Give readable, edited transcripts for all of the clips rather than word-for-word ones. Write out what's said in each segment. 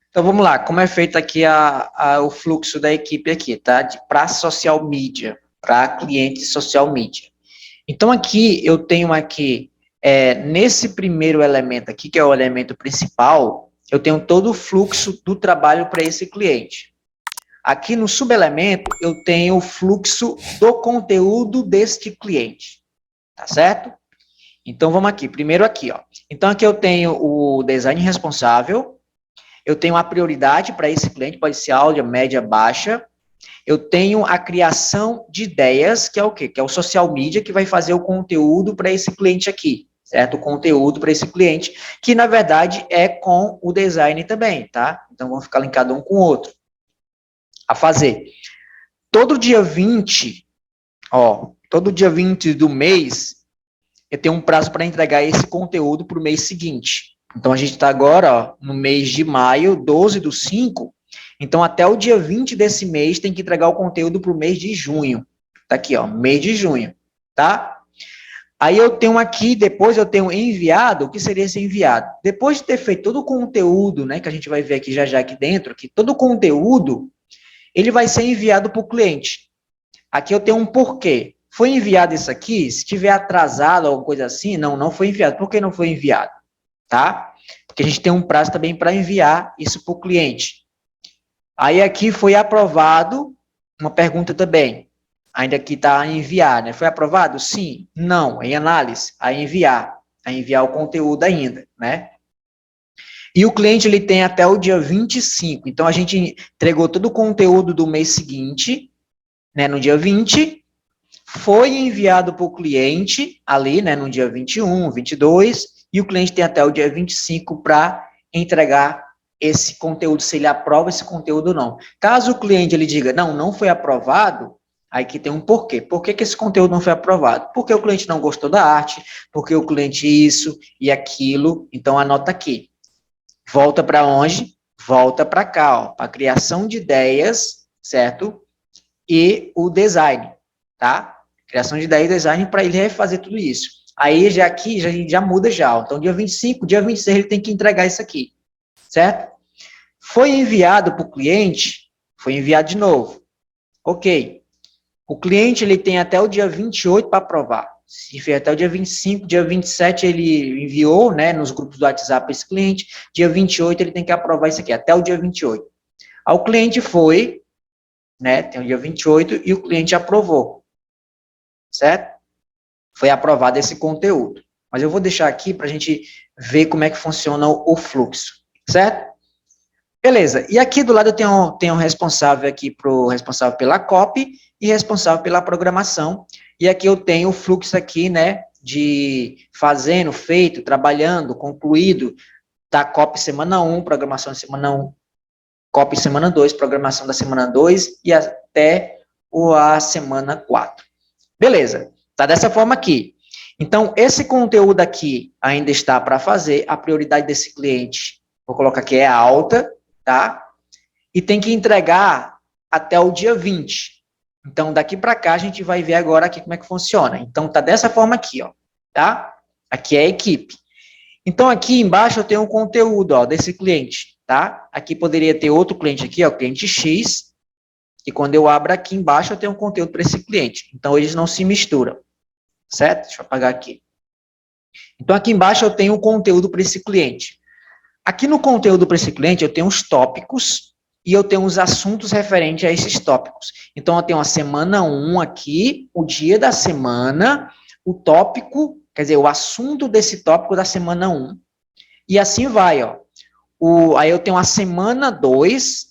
Então vamos lá, como é feito aqui o fluxo da equipe aqui, tá? Para social media, para cliente social media. Então aqui eu tenho aqui, nesse primeiro elemento aqui, que é o elemento principal, eu tenho todo o fluxo do trabalho para esse cliente. Aqui no subelemento, eu tenho o fluxo do conteúdo deste cliente, tá certo? Então vamos aqui, primeiro aqui, ó. Então aqui eu tenho o design responsável, eu tenho a prioridade para esse cliente, pode ser áudio, média, baixa. Eu tenho a criação de ideias, que é o quê? Que é o social media, que vai fazer o conteúdo para esse cliente aqui, certo? O conteúdo para esse cliente, que na verdade é com o design também, tá? Então vão ficar linkados um com o outro. A fazer. Todo dia 20, todo dia 20 do mês, eu tenho um prazo para entregar esse conteúdo para o mês seguinte. Então, a gente está agora, no mês de maio, 12/5. Então, até o dia 20 desse mês, tem que entregar o conteúdo para o mês de junho. Tá aqui, mês de junho, tá? Aí eu tenho aqui, depois eu tenho enviado. O que seria esse enviado? Depois de ter feito todo o conteúdo, né, que a gente vai ver aqui já aqui dentro, que todo o conteúdo, ele vai ser enviado para o cliente. Aqui eu tenho um porquê. Foi enviado isso aqui? Se tiver atrasado, alguma coisa assim, não foi enviado. Por que não foi enviado? Tá? Porque a gente tem um prazo também para enviar isso para o cliente. Aí aqui foi aprovado, uma pergunta também. Ainda aqui está a enviar, né? Foi aprovado? Sim. Não. Em análise, a enviar o conteúdo ainda, né? E o cliente, ele tem até o dia 25. Então, a gente entregou todo o conteúdo do mês seguinte, né? No dia 20, foi enviado para o cliente ali, né, no dia 21, 22, e o cliente tem até o dia 25 para entregar esse conteúdo, se ele aprova esse conteúdo ou não. Caso o cliente ele diga, não foi aprovado, aí que tem um porquê. Por que esse conteúdo não foi aprovado? Porque o cliente não gostou da arte, porque o cliente isso e aquilo, então anota aqui. Volta para onde? Volta para cá, para a criação de ideias, certo? E o design, tá? Criação de ideia e design para ele refazer tudo isso. Aí já aqui já muda já. Então, dia 25, dia 26 ele tem que entregar isso aqui, certo? Foi enviado para o cliente, foi enviado de novo. Ok. O cliente ele tem até o dia 28 para aprovar. Se for até o dia 25, dia 27 ele enviou, né, nos grupos do WhatsApp esse cliente, dia 28 ele tem que aprovar isso aqui, até o dia 28. Aí o cliente foi, né, tem o dia 28 e o cliente aprovou. Certo? Foi aprovado esse conteúdo. Mas eu vou deixar aqui para a gente ver como é que funciona o fluxo, certo? Beleza, e aqui do lado eu tenho um responsável aqui responsável pela copy e responsável pela programação, e aqui eu tenho o fluxo aqui, né, de fazendo, feito, trabalhando, concluído, da copy semana 1, programação de semana 1, copy semana 2, programação da semana 2 e até a semana 4. Beleza, tá dessa forma aqui. Então, esse conteúdo aqui ainda está para fazer, a prioridade desse cliente, vou colocar aqui, é alta, tá? E tem que entregar até o dia 20. Então, daqui para cá, a gente vai ver agora aqui como é que funciona. Então, tá dessa forma aqui, ó, tá? Aqui é a equipe. Então, aqui embaixo eu tenho um conteúdo, ó, desse cliente, tá? Aqui poderia ter outro cliente aqui, ó, cliente X, e quando eu abro aqui embaixo, eu tenho um conteúdo para esse cliente. Então, eles não se misturam, certo? Deixa eu apagar aqui. Então, aqui embaixo eu tenho um conteúdo para esse cliente. Aqui no conteúdo para esse cliente, eu tenho os tópicos e eu tenho os assuntos referentes a esses tópicos. Então, eu tenho a semana 1 aqui, o dia da semana, o tópico, quer dizer, o assunto desse tópico da semana 1. E assim vai, ó. Aí eu tenho a semana 2,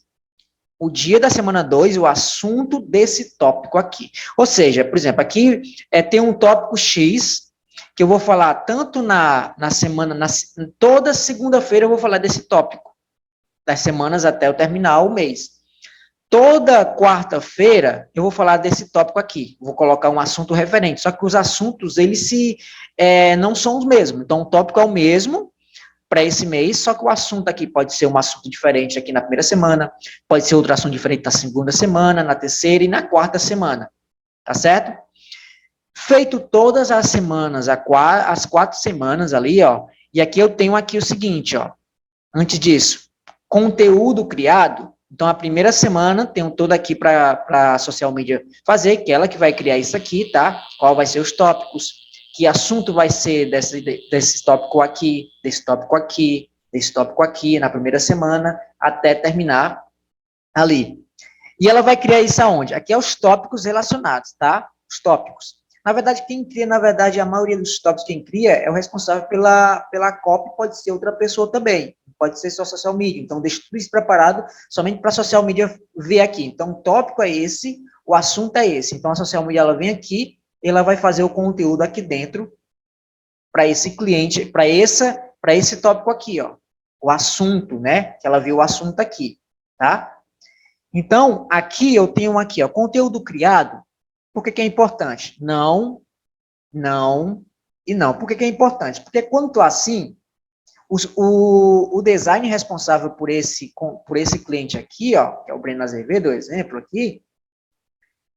o dia da semana 2 e o assunto desse tópico aqui. Ou seja, por exemplo, aqui tem um tópico X, que eu vou falar tanto na semana, toda segunda-feira eu vou falar desse tópico, das semanas até eu terminar o mês. Toda quarta-feira eu vou falar desse tópico aqui, vou colocar um assunto referente, só que os assuntos, eles não são os mesmos, então o tópico é o mesmo, para esse mês, só que o assunto aqui pode ser um assunto diferente aqui na primeira semana, pode ser outro assunto diferente na segunda semana, na terceira e na quarta semana, tá certo? Feito todas as semanas, as 4 semanas ali, ó, e aqui eu tenho aqui o seguinte, ó, antes disso, conteúdo criado. Então, a primeira semana tem todo aqui para a social media fazer, que é ela que vai criar isso aqui, tá? Qual vai ser os tópicos, que assunto vai ser desse tópico aqui, desse tópico aqui, desse tópico aqui, na primeira semana, até terminar ali. E ela vai criar isso aonde? Aqui é os tópicos relacionados, tá? Os tópicos. Na verdade, quem cria, na verdade, a maioria dos tópicos quem cria é o responsável pela copy, pode ser outra pessoa também, pode ser só social media. Então, deixa tudo isso preparado somente para a social media ver aqui. Então, o tópico é esse, o assunto é esse. Então, a social media, ela vem aqui, ela vai fazer o conteúdo aqui dentro para esse cliente, para esse tópico aqui, ó. O assunto, né? Que ela viu o assunto aqui, tá? Então, aqui eu tenho aqui, ó, conteúdo criado. Por que é importante? Não, não e não. Por que é importante? Porque quando estou assim, o design responsável por esse cliente aqui, ó, que é o Breno Azevedo, o exemplo aqui,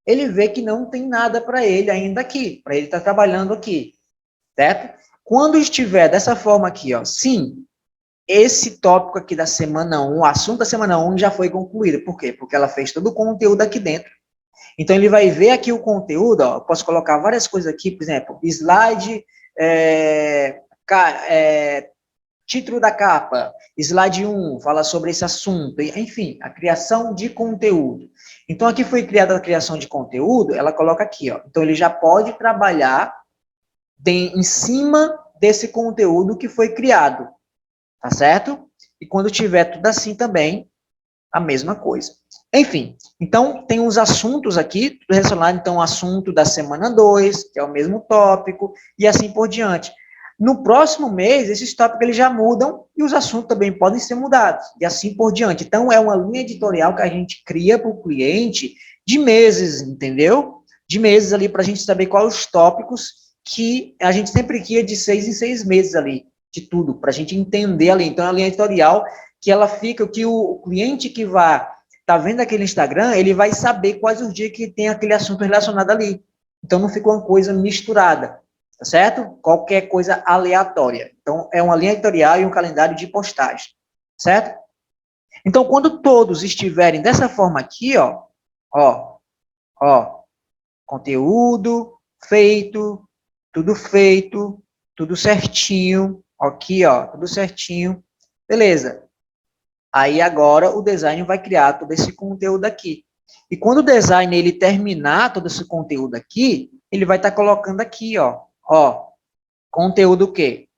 ele vê que não tem nada para ele ainda aqui, para ele estar trabalhando aqui, certo? Quando estiver dessa forma aqui, ó, sim, esse tópico aqui da semana 1, o assunto da semana 1 já foi concluído. Por quê? Porque ela fez todo o conteúdo aqui dentro. Então, ele vai ver aqui o conteúdo, ó, eu posso colocar várias coisas aqui, por exemplo, slide, título da capa, slide 1, fala sobre esse assunto, enfim, a criação de conteúdo. Então, aqui foi criada a criação de conteúdo, ela coloca aqui, ó. Então, ele já pode trabalhar em cima desse conteúdo que foi criado, tá certo? E quando tiver tudo assim também, a mesma coisa. Enfim, então tem uns assuntos aqui relacionados, então, o assunto da semana 2, que é o mesmo tópico, e assim por diante. No próximo mês, esses tópicos eles já mudam e os assuntos também podem ser mudados, e assim por diante. Então, é uma linha editorial que a gente cria para o cliente de meses, entendeu? De meses ali para a gente saber quais os tópicos que a gente sempre cria de 6 em 6 meses ali, de tudo, para a gente entender ali. Então, é a linha editorial que ela fica, que o cliente que vai tá vendo aquele Instagram, ele vai saber quais os dias que tem aquele assunto relacionado ali. Então, não fica uma coisa misturada, tá certo? Qualquer coisa aleatória. Então, é uma linha editorial e um calendário de postagem, certo? Então, quando todos estiverem dessa forma aqui, ó, conteúdo feito, tudo certinho, aqui, ó, tudo certinho, beleza. Aí agora o design vai criar todo esse conteúdo aqui. E quando o design ele terminar todo esse conteúdo aqui, ele vai estar colocando aqui, ó, conteúdo o quê?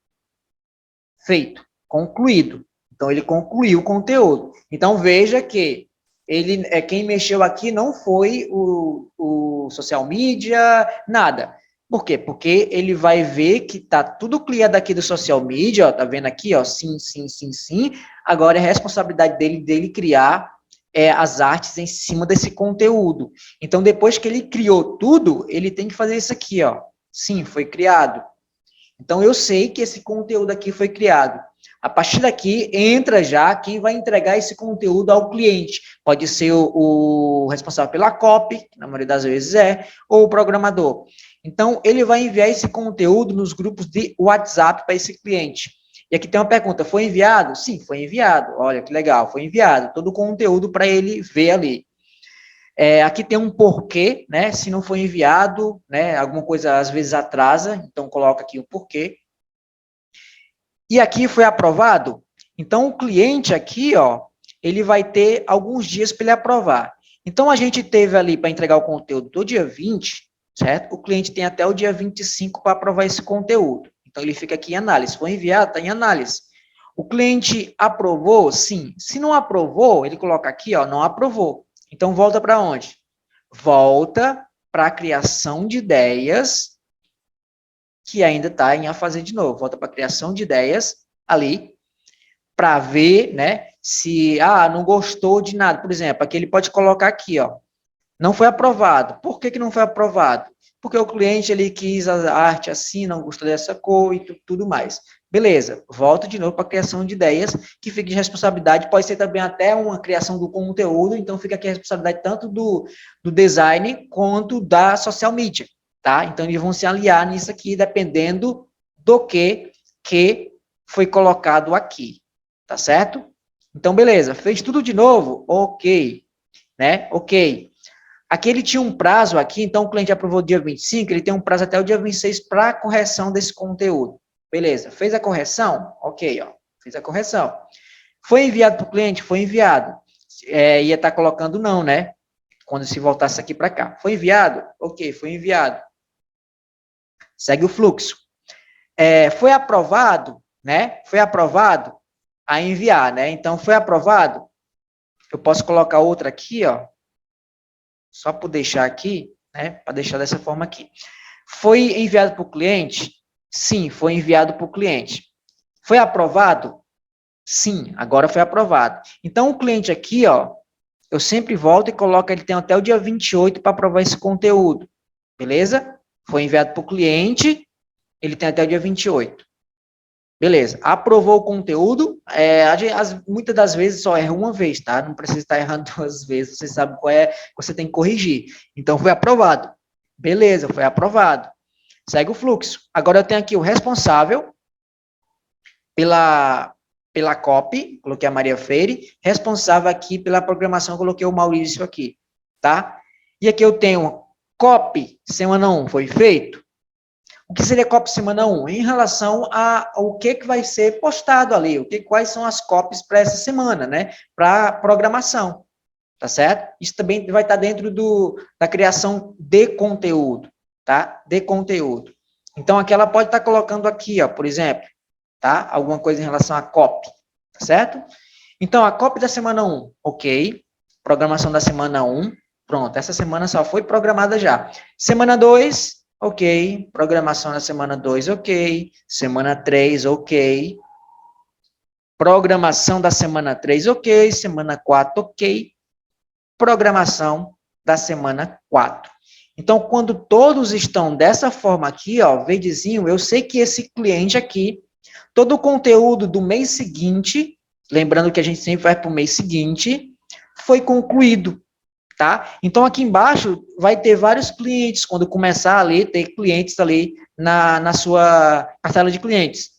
Feito, concluído. Então ele concluiu o conteúdo. Então veja que ele quem mexeu aqui não foi o social media, nada. Por quê? Porque ele vai ver que tá tudo criado aqui do social media, ó, tá vendo aqui, ó, sim, sim, sim, sim. Agora é responsabilidade dele criar as artes em cima desse conteúdo. Então, depois que ele criou tudo, ele tem que fazer isso aqui, ó. Sim, foi criado. Então, eu sei que esse conteúdo aqui foi criado. A partir daqui, entra já quem vai entregar esse conteúdo ao cliente. Pode ser o responsável pela copy, que na maioria das vezes ou o programador. Então, ele vai enviar esse conteúdo nos grupos de WhatsApp para esse cliente. E aqui tem uma pergunta, foi enviado? Sim, foi enviado. Olha que legal, foi enviado. Todo o conteúdo para ele ver ali. Aqui tem um porquê, né? Se não foi enviado, né? Alguma coisa às vezes atrasa, então coloca aqui o porquê. E aqui foi aprovado? Então o cliente aqui, ó, ele vai ter alguns dias para ele aprovar. Então a gente teve ali para entregar o conteúdo do dia 20, certo? O cliente tem até o dia 25 para aprovar esse conteúdo. Então ele fica aqui em análise. Foi enviado, está em análise. O cliente aprovou? Sim. Se não aprovou, ele coloca aqui, ó, não aprovou. Então, volta para onde? Volta para a criação de ideias, que ainda está em a fazer de novo. Volta para a criação de ideias ali, para ver, né, se, não gostou de nada. Por exemplo, aqui ele pode colocar aqui, ó, não foi aprovado. Por que não foi aprovado? Porque o cliente, ele quis a arte assim, não gostou dessa cor e tudo mais. Beleza, volta de novo para a criação de ideias, que fica de responsabilidade, pode ser também até uma criação do conteúdo, então fica aqui a responsabilidade tanto do design quanto da social media, tá? Então eles vão se aliar nisso aqui, dependendo do que foi colocado aqui, tá certo? Então, beleza, fez tudo de novo? Ok, né? Ok. Aqui ele tinha um prazo aqui, então o cliente aprovou dia 25, ele tem um prazo até o dia 26 para correção desse conteúdo. Beleza, fez a correção? Ok, ó, fez a correção. Foi enviado para o cliente? Foi enviado. Ia estar colocando não, né? Quando se voltasse aqui para cá. Foi enviado? Ok, foi enviado. Segue o fluxo. Foi aprovado, né? Foi aprovado a enviar, né? Então, foi aprovado. Eu posso colocar outra aqui, ó. Só por deixar aqui, né? Para deixar dessa forma aqui. Foi enviado para o cliente? Sim, foi enviado para o cliente. Foi aprovado? Sim, agora foi aprovado. Então, o cliente aqui, ó, eu sempre volto e coloco, ele tem até o dia 28 para aprovar esse conteúdo. Beleza? Foi enviado para o cliente, ele tem até o dia 28. Beleza. Aprovou o conteúdo, muitas das vezes só erra uma vez, tá? Não precisa estar errando duas vezes, você sabe qual é, você tem que corrigir. Então, foi aprovado. Beleza, foi aprovado. Segue o fluxo. Agora eu tenho aqui o responsável pela copy, coloquei a Maria Freire, responsável aqui pela programação, coloquei o Maurício aqui, tá? E aqui eu tenho copy, semana 1 foi feito. O que seria copy semana 1? Em relação ao que vai ser postado ali, quais são as copies para essa semana, né? Para programação, tá certo? Isso também vai estar dentro da criação de conteúdo, tá? De conteúdo. Então, aqui ela pode estar colocando aqui, ó, por exemplo, tá? Alguma coisa em relação a copy, tá certo? Então, a copy da semana 1, ok. Programação da semana 1, pronto. Essa semana só foi programada já. Semana 2, ok. Programação da semana 2, ok. Semana 3, ok. Programação da semana 3, ok. Semana 4, ok. Programação da semana 4. Então, quando todos estão dessa forma aqui, ó, verdezinho, eu sei que esse cliente aqui, todo o conteúdo do mês seguinte, lembrando que a gente sempre vai para o mês seguinte, foi concluído, tá? Então, aqui embaixo vai ter vários clientes, quando começar ali, ter clientes ali na sua cartela de clientes.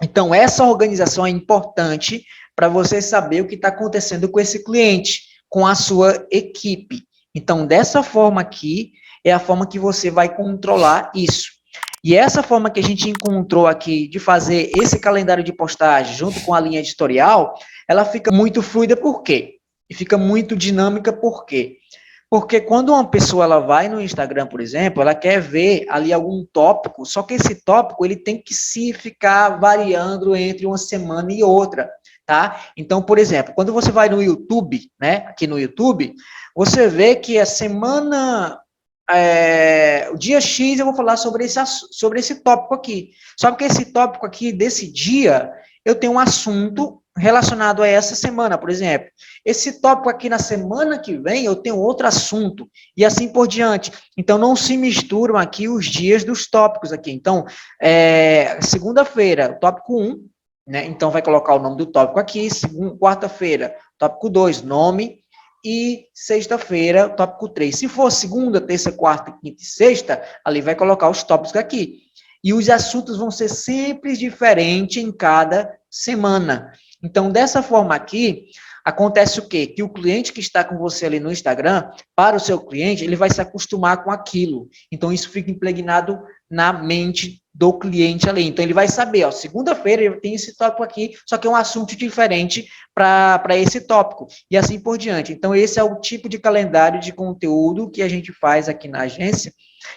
Então, essa organização é importante para você saber o que está acontecendo com esse cliente, com a sua equipe. Então, dessa forma aqui, é a forma que você vai controlar isso. E essa forma que a gente encontrou aqui de fazer esse calendário de postagem junto com a linha editorial, ela fica muito fluida, por quê? E fica muito dinâmica, por quê? Porque quando uma pessoa ela vai no Instagram, por exemplo, ela quer ver ali algum tópico, só que esse tópico ele tem que se ficar variando entre uma semana e outra, tá? Então, por exemplo, quando você vai no YouTube, né, aqui no YouTube, você vê que a semana o dia X eu vou falar sobre esse tópico aqui. Só que esse tópico aqui, desse dia, eu tenho um assunto relacionado a essa semana, por exemplo. Esse tópico aqui na semana que vem, eu tenho outro assunto, e assim por diante. Então, não se misturam aqui os dias dos tópicos aqui. Então, segunda-feira, tópico 1, né? Então, vai colocar o nome do tópico aqui. Quarta-feira, tópico 2, nome. E sexta-feira, tópico 3. Se for segunda, terça, quarta, quinta e sexta, ali vai colocar os tópicos aqui. E os assuntos vão ser sempre diferentes em cada semana. Então, dessa forma aqui, acontece o quê? Que o cliente que está com você ali no Instagram, para o seu cliente, ele vai se acostumar com aquilo. Então, isso fica impregnado na mente do cliente ali. Então, ele vai saber, ó, segunda-feira eu tenho esse tópico aqui, só que é um assunto diferente para esse tópico, e assim por diante. Então, esse é o tipo de calendário de conteúdo que a gente faz aqui na agência,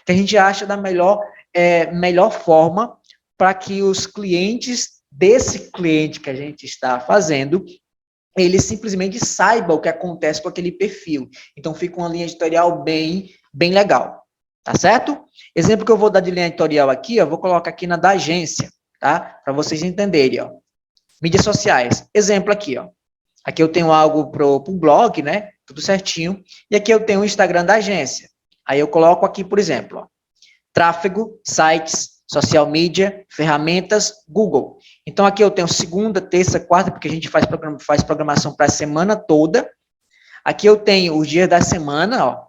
que a gente acha da melhor forma para que os clientes desse cliente que a gente está fazendo, ele simplesmente saiba o que acontece com aquele perfil. Então, fica uma linha editorial bem legal. Tá certo? Exemplo que eu vou dar de linha editorial aqui, ó, vou colocar aqui na da agência, tá? Para vocês entenderem, ó. Mídias sociais. Exemplo aqui, ó. Aqui eu tenho algo pro blog, né? Tudo certinho. E aqui eu tenho o Instagram da agência. Aí eu coloco aqui, por exemplo, ó, tráfego, sites, social media, ferramentas, Google. Então, aqui eu tenho segunda, terça, quarta, porque a gente faz programação para a semana toda. Aqui eu tenho os dias da semana, ó,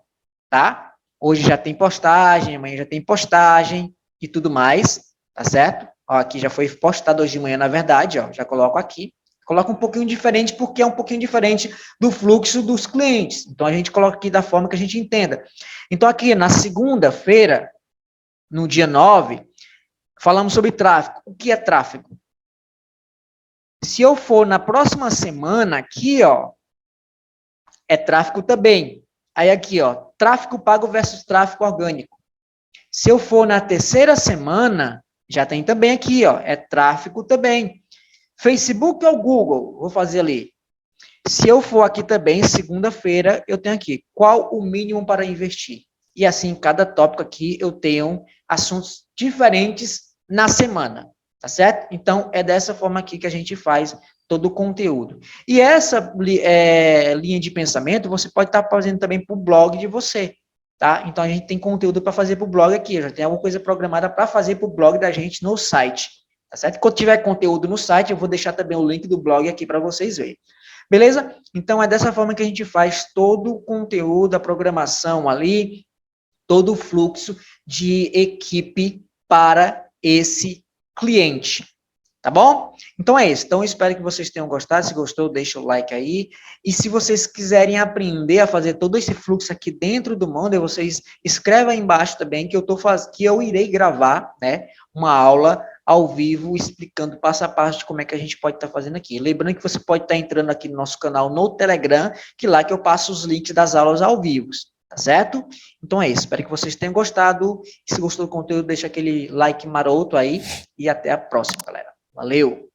tá? Hoje já tem postagem, amanhã já tem postagem e tudo mais, tá certo? Ó, aqui já foi postado hoje de manhã, na verdade, ó, já coloco aqui, Coloca um pouquinho diferente, porque é um pouquinho diferente do fluxo dos clientes. Então, a gente coloca aqui da forma que a gente entenda. Então, aqui na segunda-feira, no dia 9, falamos sobre tráfego. O que é tráfego? Se eu for na próxima semana, aqui, ó, é tráfego também. Aí aqui, ó, tráfego pago versus tráfego orgânico. Se eu for na terceira semana, já tem também aqui, ó, é tráfego também. Facebook ou Google? Vou fazer ali. Se eu for aqui também, segunda-feira, eu tenho aqui, qual o mínimo para investir? E assim, cada tópico aqui, eu tenho assuntos diferentes na semana, tá certo? Então, é dessa forma aqui que a gente faz todo o conteúdo. E essa linha de pensamento, você pode estar fazendo também para o blog de você, tá? Então, a gente tem conteúdo para fazer para o blog aqui, já tem alguma coisa programada para fazer para o blog da gente no site, tá certo? Quando tiver conteúdo no site, eu vou deixar também o link do blog aqui para vocês verem. Beleza? Então, é dessa forma que a gente faz todo o conteúdo, a programação ali, todo o fluxo de equipe para esse cliente. Tá bom? Então é isso. Então, eu espero que vocês tenham gostado. Se gostou, deixa o like aí. E se vocês quiserem aprender a fazer todo esse fluxo aqui dentro do Monday, vocês escrevem aí embaixo também que eu irei gravar, né, uma aula ao vivo explicando passo a passo de como é que a gente pode estar fazendo aqui. Lembrando que você pode estar entrando aqui no nosso canal no Telegram, que lá que eu passo os links das aulas ao vivo. Tá certo? Então é isso. Espero que vocês tenham gostado. Se gostou do conteúdo, deixa aquele like maroto aí. E até a próxima, galera. Valeu!